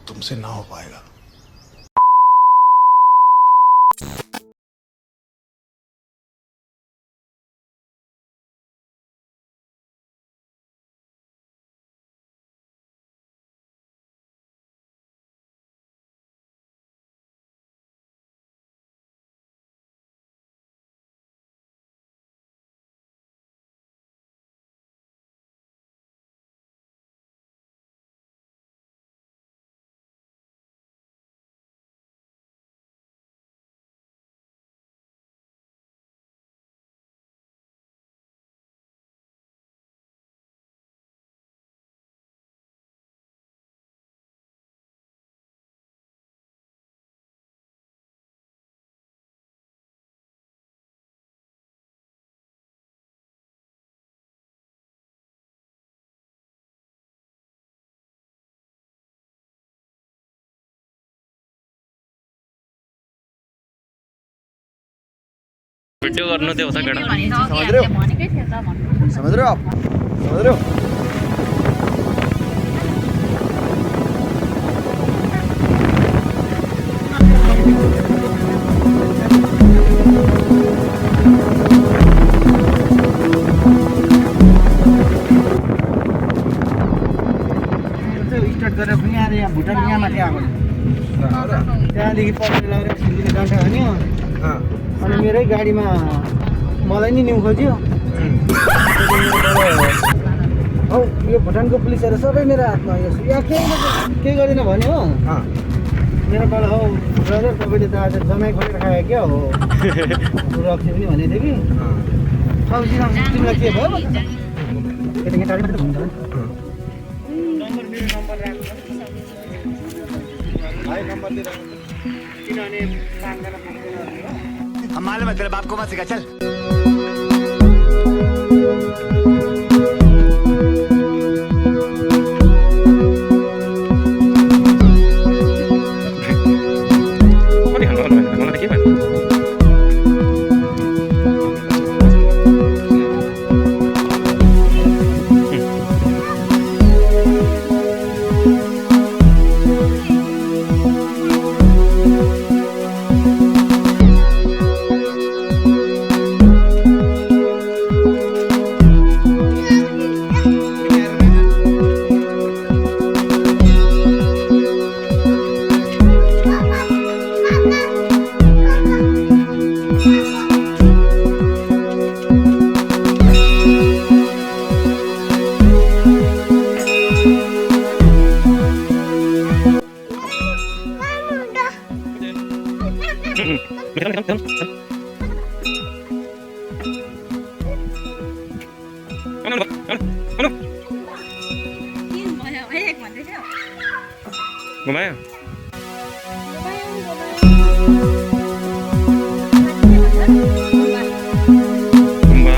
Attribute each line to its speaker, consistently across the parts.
Speaker 1: तुमसे ना हो पाएगा।
Speaker 2: भिडियो गर्नु त्यो उता केटा
Speaker 3: समझ रहे हो आप? समझ रहे हो? स्टार्ट गरेर पनि आएर यहाँ भुटान यहाँ माथि आएको त्यहाँदेखि पक्रेर लगेर सिलगढी जान्छ भन्यो अनि मेरै गाडीमा मलाई नि न्यु खोज्यो हौ यो भुटानको पुलिसहरू सबै मेरो हातमा यहाँ केही गरेन भन्यो हो मेरो पालो हौ ब्रदर तपाईँले त आज जमाइ खोलेर खायो क्या हो रक्सी पनि भनेको थियो कि तिमीलाई के भयो यता टाढी मात्रै घुम्छ
Speaker 4: हम मालूम है तेरे बाप को मत सिखा चल
Speaker 2: घुमायो गुम्बा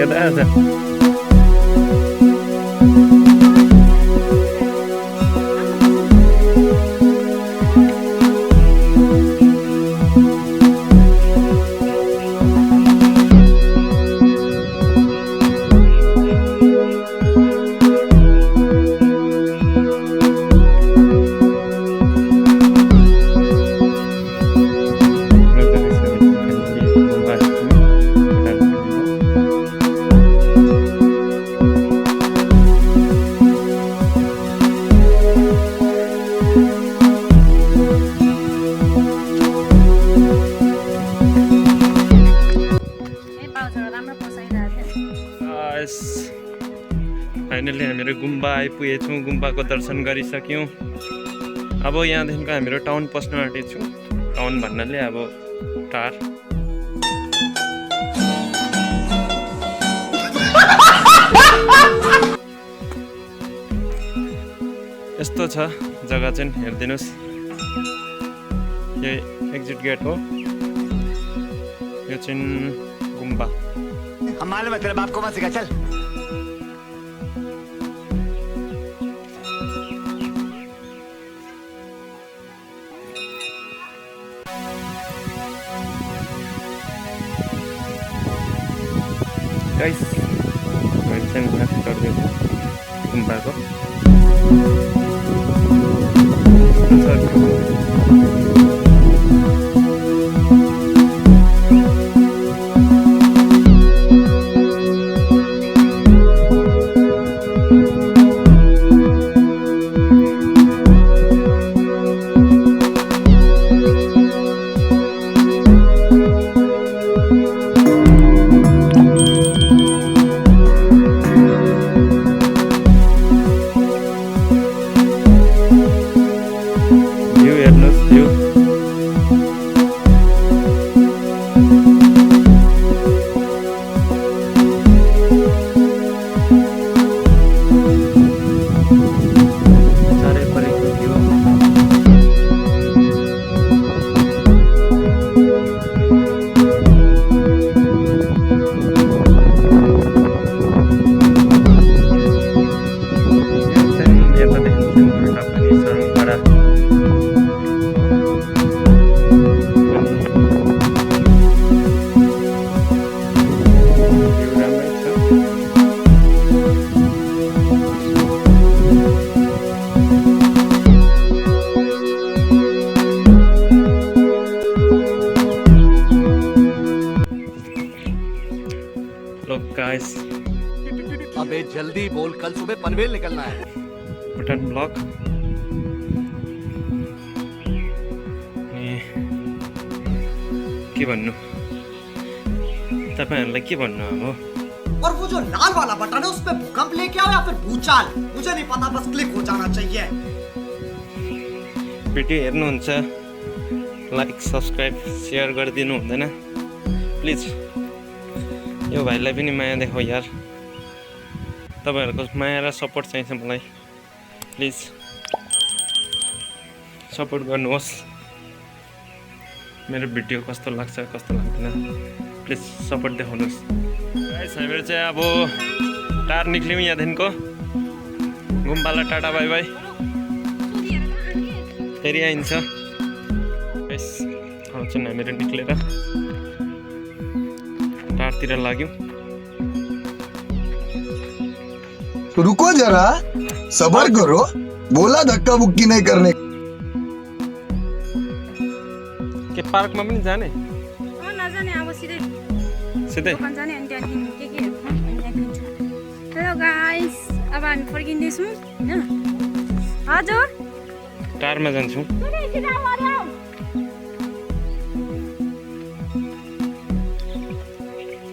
Speaker 2: Kita ada. फाइनली हामीहरू गुम्बा आइपुगेछौँ गुम्बाको दर्शन गरिसक्यौँ अब यहाँदेखिको हामीहरू टाउन पस्न आँटेछौँ टाउन भन्नाले अब टार यस्तो छ जग्गा चाहिँ हेरिदिनुहोस् यो एक्जिट गेट हो यो चाहिँ गुम्बा
Speaker 4: हम मालूम है तेरे बाप को मत सिखा चल
Speaker 2: गाइस मैले चाहिँ माथि चढ्दैछु गुम्बाको गाइस
Speaker 1: अबे जल्दी बोल कल सुबह पनवेल निकलना है
Speaker 2: भुटान ब्लक के भन्नु तपाईहरुलाई के भन्नु अब
Speaker 5: और वो जो लाल वाला बटन है उस पे भूकंप लेके आओ या फिर भूचाल मुझे नहीं पता बस क्लिक हो जाना चाहिए
Speaker 2: भिडियो हेर्नुहुन्छ लाइक सब्स्क्राइब शेयर गरिदिनु हुँदैन प्लिज यो भाइलाई पनि माया देखाऊ यार तपाईहरुको माया र सपोर्ट चाहिन्छ मलाई प्लिज सपोर्ट गर्नुहोस् मेरो भिडियो कस्तो लाग्छ कस्तो लाग्दैन प्लिज सपोर्ट देखाउनुहोस् गाइस हामीहरु चाहिँ अब टार निक्ल्यौँ यहाँदेखिको गुम्बालाई टाटा बाई बाई फेरि आइन्छ गाइस आउँछन् हामीहरु निक्लेर टारतिर लाग्यौँ
Speaker 6: रुको जरा सबर करो बोला धक्का बुक्की नहीं करने
Speaker 2: के पार्कमा पनि जाने
Speaker 7: नजाने अब सिधै
Speaker 2: सिधै
Speaker 7: दोकान जाने अनि त्यहाँदेखि के हेलो गाइस अब हामी फर्किँदैछौँ होइन हजुर
Speaker 2: टारमा जान्छौँ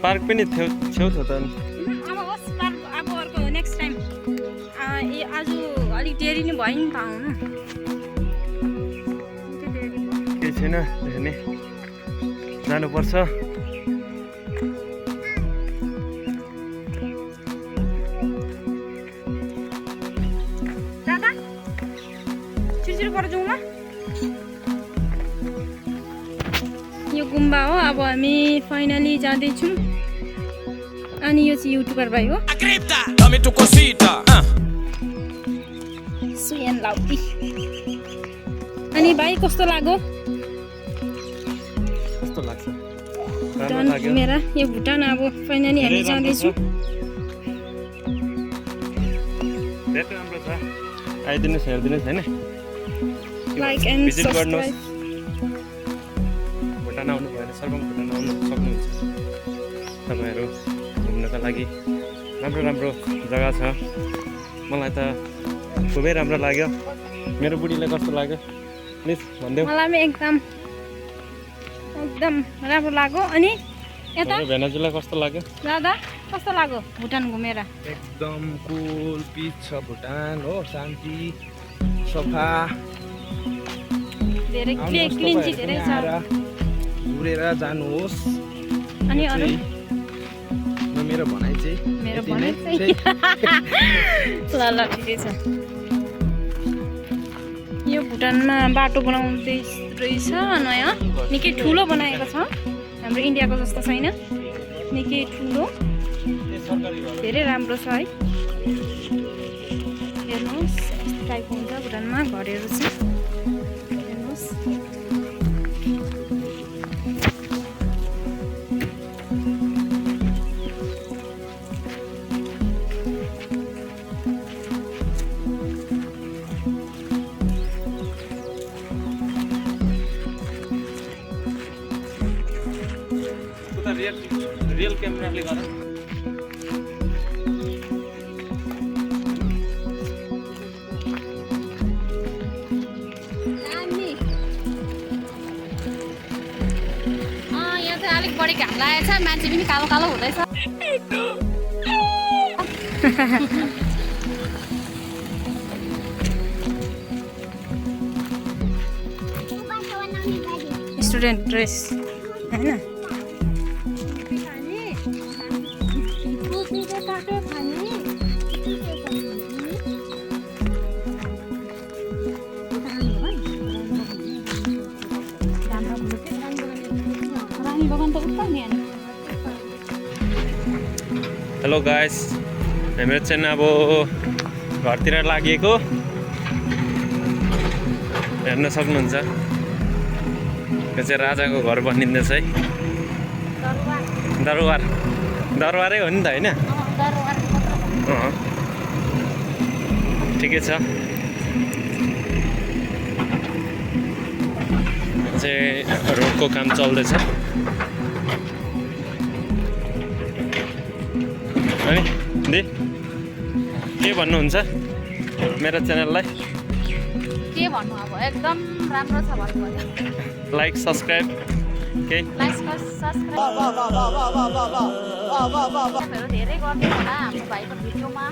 Speaker 2: पार्क पनि छेउ छ त
Speaker 7: अब होस् पार्क अब अर्को नेक्स्ट टाइम आज अलिक देरी नै भयो नि पाउनु
Speaker 2: केही छैन हेर्ने जानुपर्छ
Speaker 7: दादा छिटो गरेर जाउँ ल यो गुम्बा हो अब हामी फाइनली जाँदैछौँ अनि यो चाहिँ युट्युबर भाइ हो सुयन लाउटी अनि भाइ कस्तो लाग्यो
Speaker 2: कस्तो लाग्छ
Speaker 7: भुटान घुमेर यो भुटान अब फाइनली हामी जाँदैछौँ
Speaker 2: धेरै राम्रो छ आइदिनुहोस् हेरिदिनुहोस् होइन
Speaker 7: लाइक एन्ड
Speaker 2: भिजिट गर्नुहोस्
Speaker 7: सब्सक्राइब
Speaker 2: भुटान आउनु भयो भने सर्वम भुटान आउनु सक्नुहुन्छ तपाईँहरू घुम्नका लागि राम्रो राम्रो जग्गा छ मलाई त खुबै राम्रो लाग्यो मेरो बुढीलाई कस्तो लाग्यो प्लिज भनिदेऊ
Speaker 7: मलाई पनि एकदम राम्रो लाग्यो अनि यता
Speaker 2: भेनाजुलाई कस्तो लाग्यो
Speaker 7: दादा कस्तो लाग्यो भुटान घुमेर
Speaker 3: एकदम कुल पिच छ भुटान हो शान्ति सफा
Speaker 7: धेरै क्लिन चाहिँ धेरै छ
Speaker 3: घुरेर जानुहोस्
Speaker 7: अनि अरू
Speaker 3: मेरो भनाइ चाहिँ
Speaker 7: मेरो
Speaker 3: यति
Speaker 7: भनाइ
Speaker 3: नै
Speaker 7: चाहिँ ल ल ठिकै छ यो भुटानमा बाटो बनाउँदै रहेछ नयाँ निकै ठुलो बनाएको छ हाम्रो इन्डियाको जस्तो छैन निकै ठुलो धेरै राम्रो छ है हेर्नुहोस् यस्तो टाइपको हुन्छ भुटानमा घरहरू छ हेर्नुहोस्
Speaker 2: रियल क्यामेराले गर
Speaker 7: यहाँ चाहिँ अलिक बढी घाम लागेको छ मान्छे पनि कालो कालो हुँदैछ स्टुडेन्ट ड्रेस होइन
Speaker 2: हेलो गाइस हाम्रो चाहिँ अब घरतिर लागेको हेर्न सक्नुहुन्छ यो चाहिँ राजाको घर बनिँदैछ है दरबारै हो नि त होइन ठिकै छ चाहिँ रोडको काम चल्दैछ है दि के भन्नुहुन्छ मेरो च्यानललाई
Speaker 7: के भन्नु अब एकदम राम्रो छ भन्नु
Speaker 2: लाइक सब्सक्राइब केही
Speaker 7: धेरै गर्नु होला हाम्रो भाइको भिडियोमा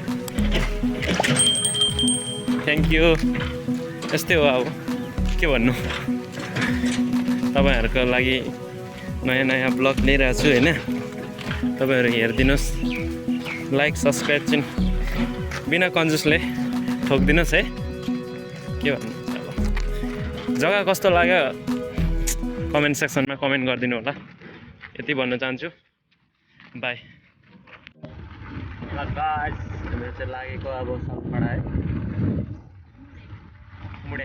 Speaker 2: थ्याङ्क यू यस्तै हो अब के भन्नु तपाईँहरूको लागि नयाँ नयाँ ब्लग ल्याइरहेको छु होइन तपाईँहरू हेरिदिनुहोस् लाइक सब्सक्राइब चाहिँ बिना कन्जुसले ठोकिदिनुहोस् है के भन्नु अब जग्गा कस्तो लाग्यो कमेन्ट सेक्सनमा कमेन्ट गरिदिनु होला यति भन्न चाहन्छु बाई गाइस हाम्रो चाहिँ लागेको अब सलखडा है मुडे